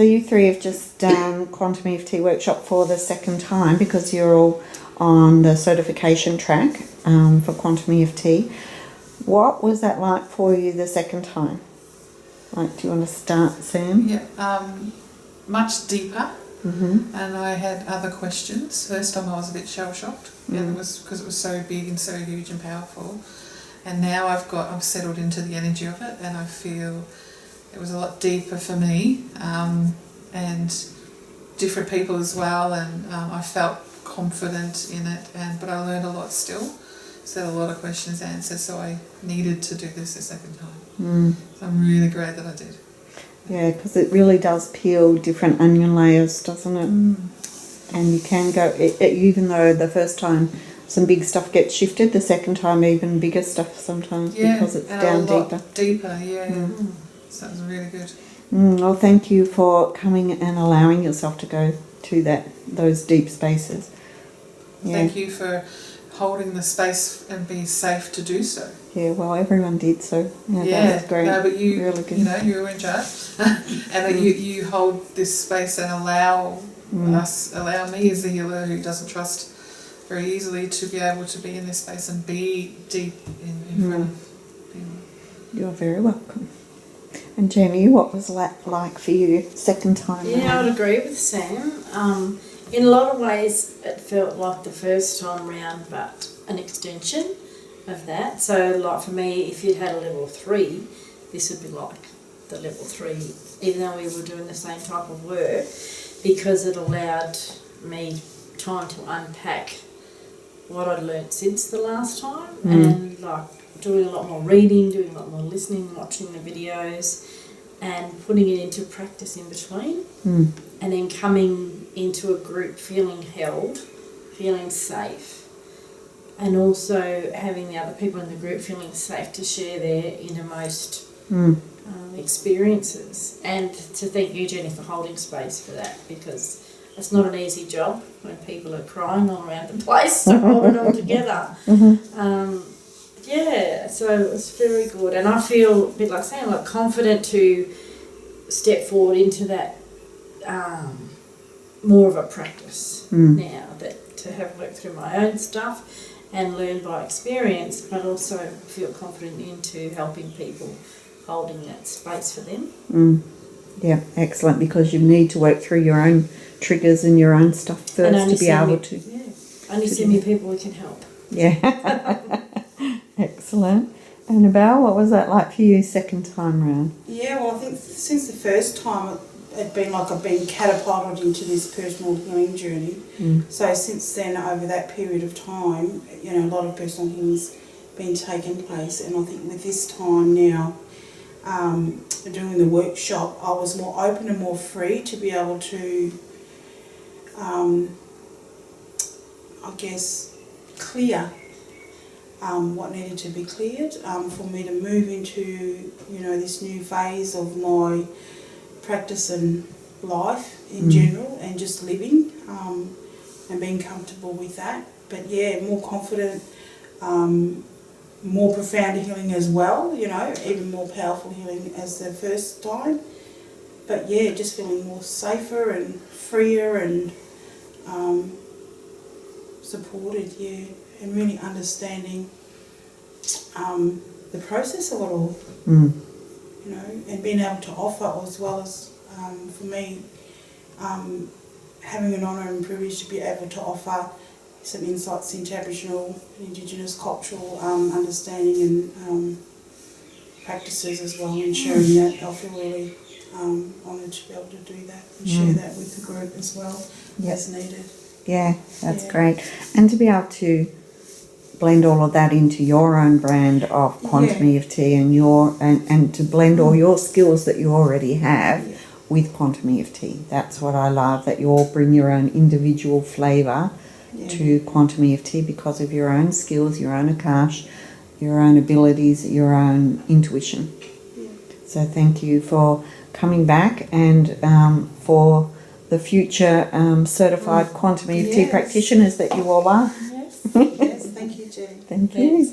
So you three have just done Quantum EFT workshop for the second time because you're all on the certification track for Quantum EFT. What was that like for you the second time? Like, do you want to start, Sam? Yeah, much deeper. Mm-hmm. And I had other questions. First time I was a bit shell-shocked, and it was because it was so big and so huge and powerful. And now I'm settled into the energy of it, and I feel it was a lot deeper for me, and different people as well. And I felt confident in it, but I learned a lot still. So a lot of questions answered. So I needed to do this a second time. So I'm really glad that I did. Yeah, because it really does peel different onion layers, doesn't it? And you can go, even though the first time some big stuff gets shifted, the second time even bigger stuff sometimes because it's down deeper. So it was really good. Well, thank you for coming and allowing yourself to go to those deep spaces. Yeah. Thank you for holding the space and being safe to do so. Yeah, well, everyone did, so that was great. No, but you, really good. you know, you were in charge, and you hold this space and allow me as the healer who doesn't trust very easily to be able to be in this space and be deep in front of people. You're very welcome. And Jenny, what was that like for you second time? Yeah, I would agree with Sam. In a lot of ways, it felt like the first time round, but an extension of that. So, like for me, if you'd had a level 3, this would be like the level 3, even though we were doing the same type of work, because it allowed me time to unpack what I'd learnt since the last time, and like doing a lot more reading, doing a lot more listening, watching the videos, and putting it into practice in between, and then coming into a group feeling held, feeling safe, and also having the other people in the group feeling safe to share their innermost experiences. And to thank you, Jenny, for holding space for that, because it's not an easy job when people are crying all around the place to hold it all together. Yeah, so it was very good, and I feel a bit like saying, like, confident to step forward into that more of a practice now, that to have worked through my own stuff and learn by experience, but also feel confident into helping people, holding that space for them. Yeah, excellent, because you need to work through your own triggers and your own stuff first to be able to. Yeah, only so many people we can help. Yeah. Excellent. Annabelle, what was that like for you second time round? Yeah, well, I think since the first time it'd been like I've been catapulted into this personal healing journey. So since then, over that period of time, you know, a lot of personal healing's been taking place, and I think with this time now, doing the workshop, I was more open and more free to be able to, I guess, clear what needed to be cleared, for me to move into, you know, this new phase of my practice and life in general, and just living, and being comfortable with that. But yeah, more confident, more profound healing as well, you know, even more powerful healing as the first time. But yeah, just feeling more safer and freer and supported, yeah, and really understanding the process of it all, you know, and being able to offer, as well as for me, having an honour and privilege to be able to offer some insights into Aboriginal and Indigenous cultural understanding and practices as well, and sharing that. I feel really honoured to be able to do that and share that with the group as well, as needed. Yeah, that's great. And to be able to blend all of that into your own brand of Quantum EFT and and to blend all your skills that you already have with Quantum EFT. That's what I love, that you all bring your own individual flavour to Quantum EFT because of your own skills, your own Akash, your own abilities, your own intuition. So thank you for coming back, and for the future certified Quantum EFT practitioners that you all are. Yes, thank you, Jenny. Thank you.